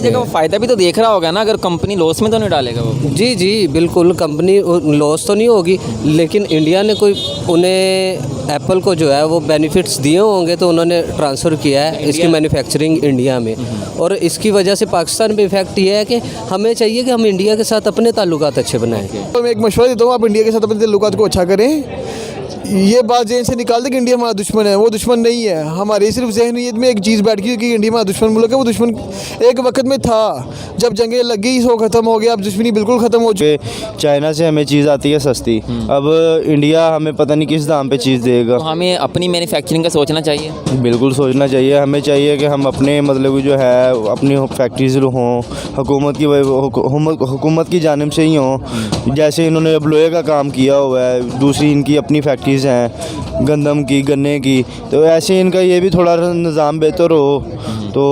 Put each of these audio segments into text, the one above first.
की जगह वो फ़ायदा भी तो देख रहा होगा ना, अगर कंपनी लॉस में तो नहीं डालेगा वो। जी जी बिल्कुल, कंपनी लॉस तो नहीं होगी, लेकिन इंडिया ने कोई उन्हें एप्पल को जो है वो बेनिफिट्स दिए होंगे तो उन्होंने ट्रांसफ़र किया है इसकी मैन्युफैक्चरिंग इंडिया में। और इसकी वजह से पाकिस्तान पे इफेक्ट ये है कि हमें चाहिए कि हम इंडिया के साथ अपने ताल्लुकात अच्छे बनाएं। तो मैं एक मशवरा देता हूँ, आप इंडिया के साथ अपने ताल्लुकात को अच्छा करें। ये बात जहन से निकाल दें कि इंडिया हमारा दुश्मन है, वो दुश्मन नहीं है। हमारे सिर्फ जहनीत में एक चीज़ बैठ गई कि इंडिया हमारा दुश्मन मुल्क है। वो दुश्मन एक वक्त में था जब जंगें लग गई, सो ख़त्म हो गया, अब दुश्मनी बिल्कुल ख़त्म हो चुकी है। चाइना से हमें चीज़ आती है सस्ती, अब इंडिया हमें पता नहीं किस दाम पे चीज़ देगा। तो हमें अपनी मैन्युफैक्चरिंग का सोचना चाहिए। बिल्कुल सोचना चाहिए, हमें चाहिए कि हम अपने मतलब जो है अपनी फैक्ट्रीज हों, हुकूमत की जानिब से ही हों। जैसे इन्होंने अब लोहे का काम किया हुआ है, दूसरी इनकी अपनी फैक्ट्रीज़ हैं गंदम की, गन्ने की, तो ऐसे इनका ये भी थोड़ा निज़ाम बेहतर हो तो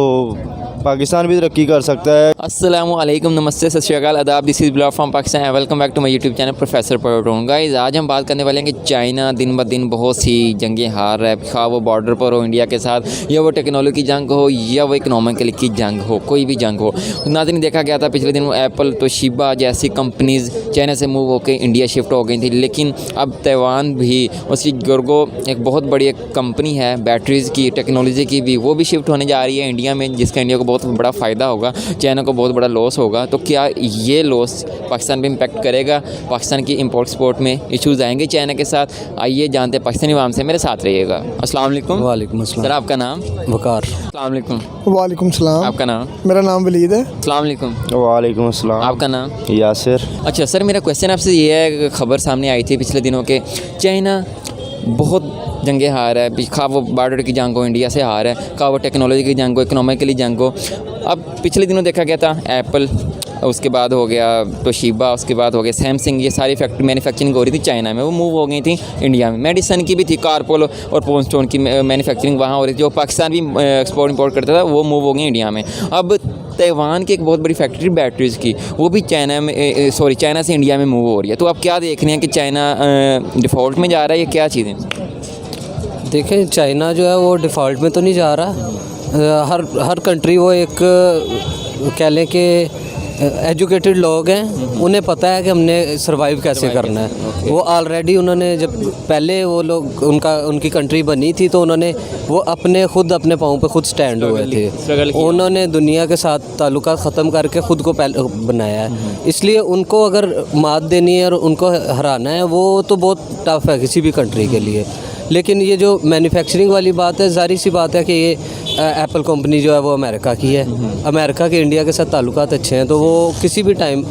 पाकिस्तान भी तरक्की कर सकता है। अस्सलामु अलैकुम, नमस्ते, सत श्री अकाल, आदाब। This is blog from Pakistan and welcome back to my YouTube channel professor परोटोन। गाइस, आज हम बात करने वाले हैं कि चाइना दिन ब दिन बहुत सी जंगें हार रहा है, खा वो बॉर्डर पर हो इंडिया के साथ, या वो टेक्नोलॉजी की जंग हो, या वो इकनॉमिकल की जंग हो, कोई भी जंग हो। नाज़रीन, देखा गया था पिछले दिन एप्पल तोशिबा जैसी कंपनीज़ चाइना से मूव होकर इंडिया शिफ्ट हो गई थी, लेकिन अब ताइवान भी, उसकी गोर्गो एक बहुत बड़ी एक कंपनी है बैटरीज़ की, टेक्नोलॉजी की भी, वो भी शिफ्ट होने जा रही है इंडिया में, जिसका इंडिया को बहुत बड़ा फ़ायदा होगा, चाइना को बहुत बड़ा लॉस होगा। तो क्या ये लॉस पाकिस्तान पे इम्पैक्ट करेगा? पाकिस्तान की इंपोर्ट एक्सपोर्ट में इश्यूज़ आएंगे चाइना के साथ? आइए जानते हैं पाकिस्तानी आवाम से, मेरे साथ रहिएगा। अस्सलाम वालेकुम। वालेकुम अस्सलाम। सर, आपका नाम? वकार। अस्सलाम वालेकुम। वालेकुम सलाम। आपका नाम? मेरा नाम वलीद है। अस्सलाम वालेकुम। वालेकुम अस्सलाम। आपका नाम? यासिर। अच्छा सर, मेरा क्वेश्चन आपसे ये है, खबर सामने आई थी पिछले दिनों के, चाइना बहुत जंगें हार है, खा वो बॉर्डर की जंग हो इंडिया से हार है, खा वो टेक्नोलॉजी की जंग हो, इकनॉमिकली जंग हो। अब पिछले दिनों देखा गया था एप्पल, उसके बाद हो गया तोशिबा, उसके बाद हो गया सैमसंग, ये सारी फैक्ट्री मैन्युफैक्चरिंग हो रही थी चाइना में, वो मूव हो गई थी इंडिया में। मेडिसन की भी थी, कारपोल और पोनस्टोन की मैन्युफैक्चरिंग वहाँ हो रही थी, जो पाकिस्तान भी एक्सपोर्ट इंपोर्ट करता था, वो मूव हो गई इंडिया में। अब ताइवान की एक बहुत बड़ी फैक्ट्री बैटरीज़ की, वो भी चाइना में चाइना से इंडिया में मूव हो रही है। तो आप क्या देख रहे हैं कि चाइना डिफ़ॉल्ट में जा रहा है, या क्या चीज़ें? देखें, चाइना जो है वो डिफ़ॉल्ट में तो नहीं जा रहा। हर कंट्री वो एक कह लें कि एजुकेटेड लोग हैं, उन्हें पता है कि हमने सर्वाइव कैसे करना है। वो ऑलरेडी उन्होंने जब पहले वो लोग उनकी कंट्री बनी थी तो उन्होंने वो अपने पाँव पे खुद स्टैंड हुए थे। उन्होंने दुनिया के साथ ताल्लुकात ख़त्म करके ख़ुद को बनाया है। इसलिए उनको अगर मात देनी है और उनको हराना है, वो तो बहुत टफ है किसी भी कंट्री के लिए। लेकिन ये जो मैन्युफैक्चरिंग वाली बात है, ज़ाहिर सी बात है कि ये एप्पल कंपनी जो है वो अमेरिका की है। अमेरिका के इंडिया के साथ ताल्लुकात अच्छे हैं, तो वो किसी भी टाइम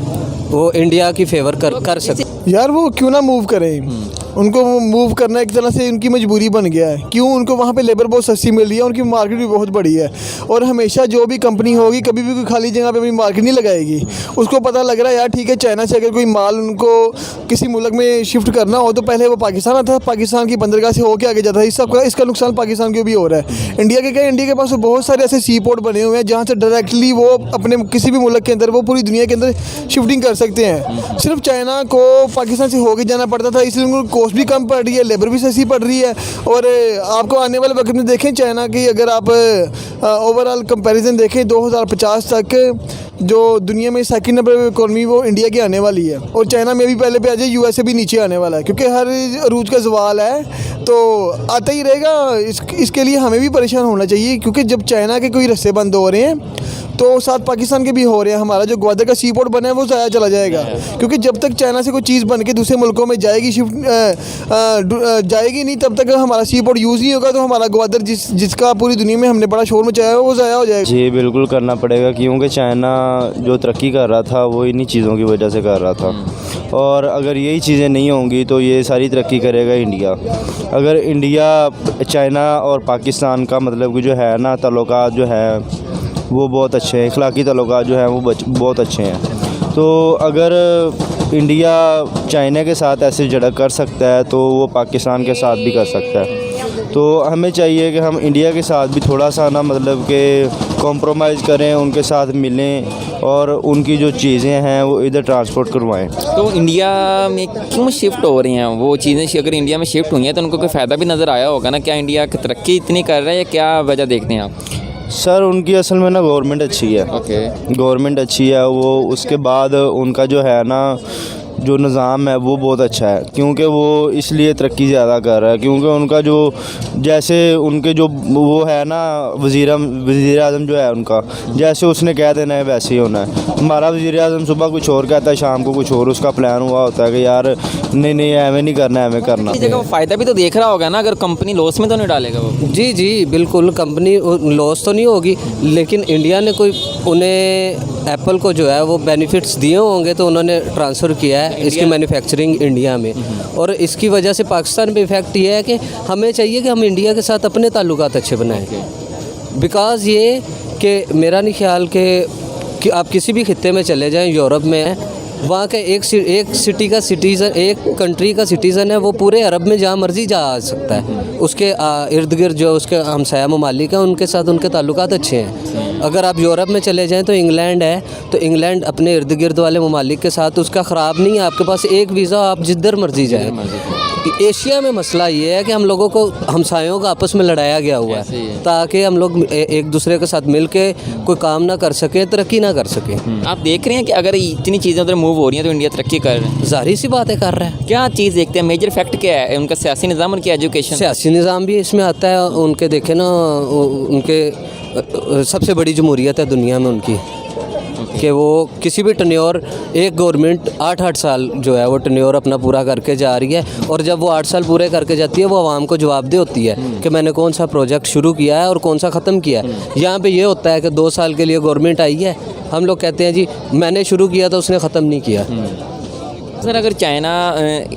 वो इंडिया की फेवर कर सकते। यार वो क्यों ना मूव करें, उनको मूव करना एक तरह से उनकी मजबूरी बन गया है। क्यों? उनको वहाँ पे लेबर बहुत सस्ती मिल रही है, उनकी मार्केट भी बहुत बड़ी है। और हमेशा जो भी कंपनी होगी कभी भी कोई खाली जगह पे अपनी मार्केट नहीं लगाएगी। उसको पता लग रहा है यार ठीक है, चाइना से अगर कोई माल उनको किसी मुल्क में शिफ्ट करना हो तो पहले वो पाकिस्तान आता था, पाकिस्तान की बंदरगाह से होकर आगे जाता है। इसका नुकसान पाकिस्तान को भी हो रहा है। इंडिया के क्या, इंडिया के पास तो बहुत सारे ऐसे सी पोर्ट बने हुए हैं जहाँ से डायरेक्टली वो अपने किसी भी मुल्क के अंदर, वो पूरी दुनिया के अंदर शिफ्टिंग कर सकते हैं। सिर्फ चाइना को पाकिस्तान से होकर जाना पड़ता था, इसलिए उनको कॉस्ट भी कम पड़ रही है, लेबर भी सस्ती पड़ रही है। और आपको आने वाले वक्त में देखें चाइना की, अगर आप ओवरऑल कंपैरिजन देखें 2050 तक जो दुनिया में सेकंड नंबर इकोनॉमी वो इंडिया की आने वाली है। और चाइना में भी पहले पे आ जाए, यूएसए भी नीचे आने वाला है, क्योंकि हर अरूज का सवाल है तो आता ही रहेगा। इसके लिए हमें भी परेशान होना चाहिए, क्योंकि जब चाइना के कोई रास्ते बंद हो रहे हैं तो साथ पाकिस्तान के भी हो रहे हैं। हमारा जो ग्वादर का सी पोर्ट बना है वो ज़ाया चला जाएगा, क्योंकि जब तक चाइना से कोई चीज़ बन के दूसरे मुल्कों में जाएगी जाएगी नहीं, तब तक हमारा सी पोर्ट यूज़ नहीं होगा। तो हमारा ग्वादर जिसका पूरी दुनिया में हमने बड़ा शोर मचाया है वो ज़ाया हो जाएगा। जी बिल्कुल करना पड़ेगा, क्योंकि चाइना जो तरक्की कर रहा था वो इन्हीं चीज़ों की वजह से कर रहा था, और अगर यही चीज़ें नहीं होंगी तो ये सारी तरक्की करेगा इंडिया। अगर इंडिया, चाइना और पाकिस्तान का मतलब कि जो है ना ताल्लुकात जो है वो बहुत अच्छे हैं, अखलाकी ताल्लुकात जो है वो बहुत अच्छे हैं। तो अगर इंडिया चाइना के साथ ऐसे झड़प कर सकता है तो वो पाकिस्तान के साथ भी कर सकता है। तो हमें चाहिए कि हम इंडिया के साथ भी थोड़ा सा ना मतलब कि कॉम्प्रोमाइज़ करें, उनके साथ मिलें और उनकी जो चीज़ें हैं वो इधर ट्रांसपोर्ट करवाएं। तो इंडिया में क्यों शिफ्ट हो रही हैं वो चीज़ें? अगर इंडिया में शिफ्ट हुई हैं तो उनको कोई फ़ायदा भी नज़र आया होगा ना? क्या इंडिया की तरक्की इतनी कर रहा है, या क्या वजह देखते हैं आप? सर उनकी असल में ना गवर्नमेंट अच्छी है, ओके। गवर्नमेंट अच्छी है वो, उसके बाद उनका जो है ना जो निज़ाम है वो बहुत अच्छा है, क्योंकि वो इसलिए तरक्की ज़्यादा कर रहा है क्योंकि उनका जो जैसे उनके जो वो है ना वज़ीर आज़म जो है उनका, जैसे उसने कह देना है वैसे ही होना है। हमारा वज़ीर आज़म सुबह कुछ और कहता है, शाम को कुछ और उसका प्लान हुआ होता है कि यार नहीं हमें नहीं करना है, हमें करना इस जगह वो फ़ायदा भी तो देख रहा होगा ना, अगर कंपनी लॉस में तो नहीं डालेगा वो। जी जी बिल्कुल, कंपनी लॉस तो नहीं होगी, लेकिन इंडिया ने कोई उन्हें एप्पल को जो है वो बेनिफिट्स दिए होंगे तो उन्होंने ट्रांसफ़र किया है इसकी मैन्युफैक्चरिंग इंडिया में। और इसकी वजह से पाकिस्तान में इफेक्ट ये है कि हमें चाहिए कि हम इंडिया के साथ अपने ताल्लुकात अच्छे बनाएं। बिकॉज़ ये कि मेरा नहीं ख्याल कि आप किसी भी खित्ते में चले जाएं, यूरोप में, वहाँ का एक सिटी का सिटीज़न, एक कंट्री का सिटीज़न है, वो पूरे अरब में जहाँ मर्ज़ी जा आ सकता है। उसके इर्द गिर्द जो उसके हमसाया ममालिक हैं उनके साथ उनके ताल्लुकात अच्छे हैं। अगर आप यूरोप में चले जाएं तो इंग्लैंड है, तो इंग्लैंड अपने इर्द गिर्द वाले ममालिक के साथ उसका ख़राब नहीं है, आपके पास एक वीज़ा, आप जिधर मर्ज़ी जाएँ। एशिया में मसला ये है कि हम लोगों को हमसायों का आपस में लड़ाया गया हुआ है ताकि हम लोग एक दूसरे के साथ मिल के कोई काम ना कर सकें, तरक्की ना कर सकें। आप देख रहे हैं कि अगर इतनी चीज़ें उधर मूव हो रही हैं तो इंडिया तरक्की कर रहा है। ज़ाहिर सी बात है कर रहा है। क्या चीज़ देखते हैं, मेजर फैक्ट क्या है? उनका सियासी निज़ाम, उनकी एजुकेशन। सियासी निज़ाम भी इसमें आता है। उनके देखे ना, उनके सबसे बड़ी जमहूरियत है दुनिया में उनकी, कि वो किसी भी टन्योर, एक गवर्नमेंट 8-8 साल जो है वो टन्योर अपना पूरा करके जा रही है, और जब वो 8 साल पूरे करके जाती है वो आवाम को जवाबदेह होती है कि मैंने कौन सा प्रोजेक्ट शुरू किया है और कौन सा ख़त्म किया है। यहाँ पे ये होता है कि 2 साल के लिए गवर्नमेंट आई है, हम लोग कहते हैं जी मैंने शुरू किया था उसने ख़त्म नहीं किया। सर अगर चाइना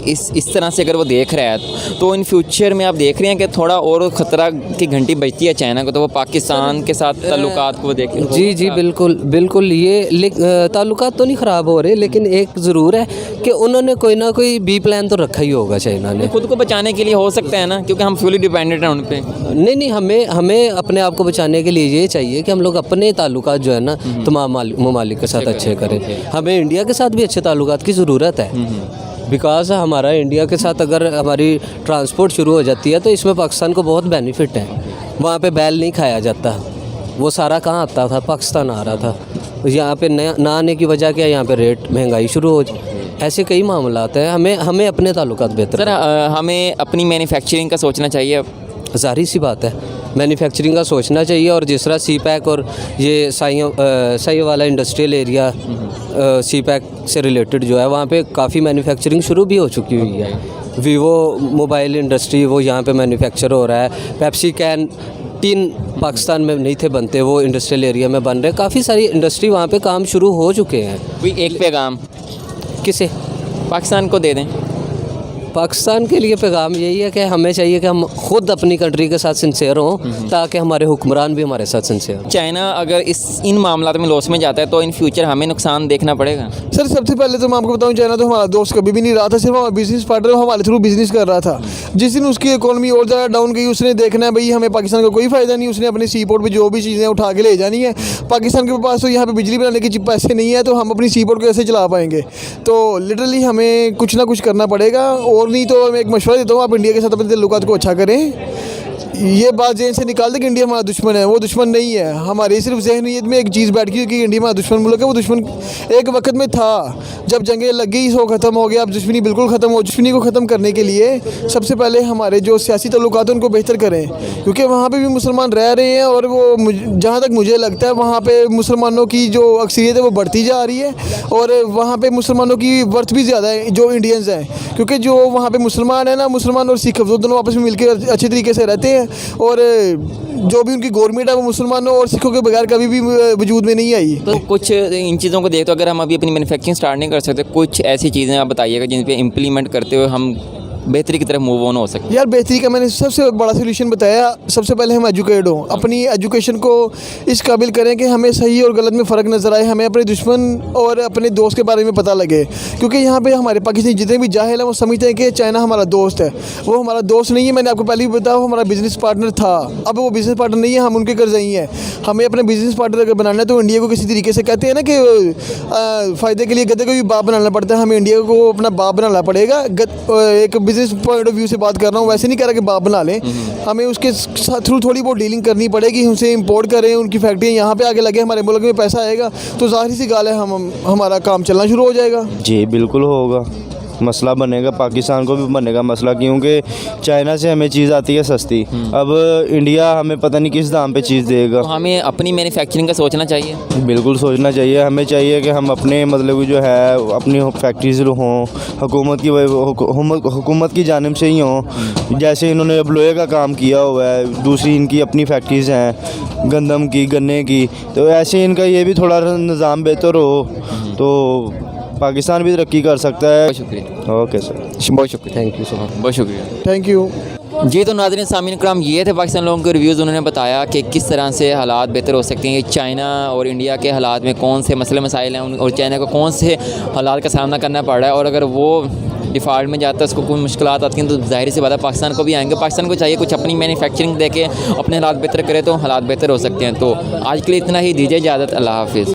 इस तरह से अगर वो देख रहा है तो इन फ्यूचर में आप देख रहे हैं कि थोड़ा और ख़तरा की घंटी बजती है चाइना को, तो वो पाकिस्तान के साथ ताल्लुकात को देख। जी जी बिल्कुल बिल्कुल, ये ताल्लुकात तो नहीं ख़राब हो रहे, लेकिन एक ज़रूर है कि उन्होंने कोई ना कोई बी प्लान तो रखा ही होगा चाइना ने। खुद को बचाने के लिए हो सकता है ना, क्योंकि हम फुली डिपेंडेंट हैं उन पर। नहीं, हमें अपने आप को बचाने के लिए ये चाहिए कि हम लोग अपने ताल्लुकात जो है ना तमाम ममालिक के साथ अच्छे करें। हमें इंडिया के साथ भी अच्छे ताल्लुकात की ज़रूरत है, बिकॉज़ हमारा इंडिया के साथ अगर हमारी ट्रांसपोर्ट शुरू हो जाती है तो इसमें पाकिस्तान को बहुत बेनिफिट है। वहाँ पे बैल नहीं खाया जाता, वो सारा कहाँ आता था, पाकिस्तान आ रहा था। यहाँ पे ना आने की वजह क्या है, यहाँ पे रेट महंगाई शुरू हो जाए, ऐसे कई मामलात हैं। हमें अपने ताल्लुकात बेहतर। सर हमें अपनी मैन्युफैक्चरिंग का सोचना चाहिए। ज़ाहिर सी बात है, मैन्युफैक्चरिंग का सोचना चाहिए। और जिस तरह सी पैक और ये साई वाला इंडस्ट्रियल एरिया सी पैक से रिलेटेड जो है वहाँ पे काफ़ी मैन्युफैक्चरिंग शुरू भी हो चुकी हुई है। वीवो मोबाइल इंडस्ट्री वो यहाँ पे मैन्युफैक्चर हो रहा है। पेप्सी कैन टीन पाकिस्तान में नहीं थे बनते, वो इंडस्ट्रियल एरिया में बन रहे हैं। काफ़ी सारी इंडस्ट्री वहाँ पे काम शुरू हो चुके हैं। कोई एक पैगाम किसे? पाकिस्तान को दे दें। पाकिस्तान के लिए पैगाम यही है कि हमें चाहिए कि हम खुद अपनी कंट्री के साथ सिंसियर हों ताकि हमारे हुक्मरान भी हमारे साथ सिंसियर हों। चाइना अगर इन मामलों में लॉस में जाता है तो इन फ्यूचर हमें नुकसान देखना पड़ेगा। सर सबसे पहले तो मैं आपको बताऊं, चाइना तो हमारा दोस्त कभी भी नहीं रहा था, सिर्फ हमारा बिजनेस पार्टनर हमारे थ्रू बिजनेस कर रहा था। जिस दिन उसकी इकोनॉमी और ज़्यादा डाउन गई उसने देखना है भाई हमें पाकिस्तान का कोई फ़ायदा नहीं, उसने अपने सी पोर्ट पर जो भी चीज़ें उठा के ले जानी है। पाकिस्तान के पास तो यहाँ पर बिजली बनाने के पैसे नहीं है, तो हम अपनी सी पोर्ट को कैसे चला पाएंगे? तो लिटरली हमें कुछ ना कुछ करना पड़ेगा। और नहीं तो मैं एक मशवरा देता हूँ, आप इंडिया के साथ अपने ताल्लुकात को अच्छा करें। ये बात जहन से निकाल दे कि इंडिया हमारा दुश्मन है, वो दुश्मन नहीं है। हमारे सिर्फ जहनीत में एक चीज़ बैठ गई कि इंडिया हमारा दुश्मन मुल्क है। वो दुश्मन एक वक्त में था, जब जंगें लग गई सो ख़त्म हो गया, अब दुश्मनी बिल्कुल ख़त्म हो। दुश्मनी को ख़त्म करने के लिए सबसे पहले हमारे जो सियासी ताल्लुकात हैं उनको बेहतर करें, क्योंकि वहाँ पे भी मुसलमान रह रहे हैं और वो जहाँ तक मुझे लगता है वहाँ पे मुसलमानों की जो अक्सरियत है वो बढ़ती जा रही है। और वहाँ पे मुसलमानों की वर्थ भी ज़्यादा है जो इंडियंस हैं, क्योंकि जो वहाँ पे मुसलमान है ना, मुसलमान और सिख वो दोनों आपस में मिलकर अच्छे तरीके से रहते हैं। और जो भी उनकी गवर्नमेंट है वो मुसलमानों और सिखों के बगैर कभी भी वजूद में नहीं आई। तो कुछ इन चीज़ों को देख, तो अगर हम अभी अपनी मैन्युफैक्चरिंग स्टार्ट नहीं कर सकते, कुछ ऐसी चीज़ें आप बताइएगा जिन पे इम्प्लीमेंट करते हुए हम बेहतरी की तरफ मूव ऑन हो सकते हैं। यार बेहतरी का मैंने सबसे बड़ा सोल्यूशन बताया। सबसे पहले हम एजुकेट हों, अपनी एजुकेशन को इस काबिल करें कि हमें सही और गलत में फ़र्क नज़र आए, हमें अपने दुश्मन और अपने दोस्त के बारे में पता लगे। क्योंकि यहाँ पे हमारे पाकिस्तानी जितने भी जाहिल हैं वो समझते हैं कि चाइना हमारा दोस्त है। वो हमारा दोस्त नहीं है। मैंने आपको पहले भी बताया वो हमारा बिज़नेस पार्टनर था, अब वो बिज़नेस पार्टनर नहीं है, हम उनके कर्ज़ई हैं। हमें अपने बिज़नेस पार्टनर अगर बनाना है तो इंडिया को किसी तरीके से कहते हैं ना कि फ़ायदे के लिए गधे को भी बाप बनाना पड़ता है, हमें इंडिया को अपना बाप बनाना पड़ेगा। एक business business point of view से बात कर रहा हूँ, वैसे नहीं कह रहा कि बाप बना लें, हमें उसके थ्रू थोड़ी बहुत डीलिंग करनी पड़ेगी, उनसे इंपोर्ट करें, उनकी फैक्ट्रियाँ यहाँ पे आगे लगे, हमारे मुल्क में पैसा आएगा तो ज़ाहिर सी गाल है हमारा काम चलना शुरू हो जाएगा। जी बिल्कुल होगा, मसला बनेगा, पाकिस्तान को भी बनेगा मसला, क्योंकि चाइना से हमें चीज़ आती है सस्ती। अब इंडिया हमें पता नहीं किस दाम पे चीज़ देगा। तो हमें अपनी मैन्युफैक्चरिंग का सोचना चाहिए। बिल्कुल सोचना चाहिए, हमें चाहिए कि हम अपने मतलब जो है अपनी फैक्ट्रीज हों, हुकूमत की जानिब से ही हों। जैसे इन्होंने अब लोहे का काम किया हुआ है, दूसरी इनकी अपनी फैक्ट्रीज़ हैं गंदम की, गन्ने की, तो ऐसे इनका ये भी थोड़ा निज़ाम बेहतर हो तो पाकिस्तान भी तरक्की कर सकता है। बहुत शुक्रिया। ओके सर, बहुत शुक्रिया। Thank you so much. बहुत शुक्रिया। Thank you. जी तो नाज़रीन सामीन कराम, ये थे पाकिस्तान लोगों के रिव्यूज़। उन्होंने बताया कि किस तरह से हालात बेहतर हो सकते हैं, चाइना और इंडिया के हालात में कौन से मसले मसाइल हैं और चाइना को कौन से हालात का सामना करना पड़ रहा है, और अगर वो डिफ़ॉल्ट में जाता है, उसको कोई मुश्किलात आती हैं तो ज़ाहिर सी बात है पाकिस्तान को भी आएंगे। पाकिस्तान को चाहिए कुछ अपनी मैन्युफैक्चरिंग दे के अपने हालात बेहतर करे तो हालात बेहतर हो सकते हैं। तो आज के लिए इतना ही, दीजिए इजाज़त, अल्लाह हाफ़िज़।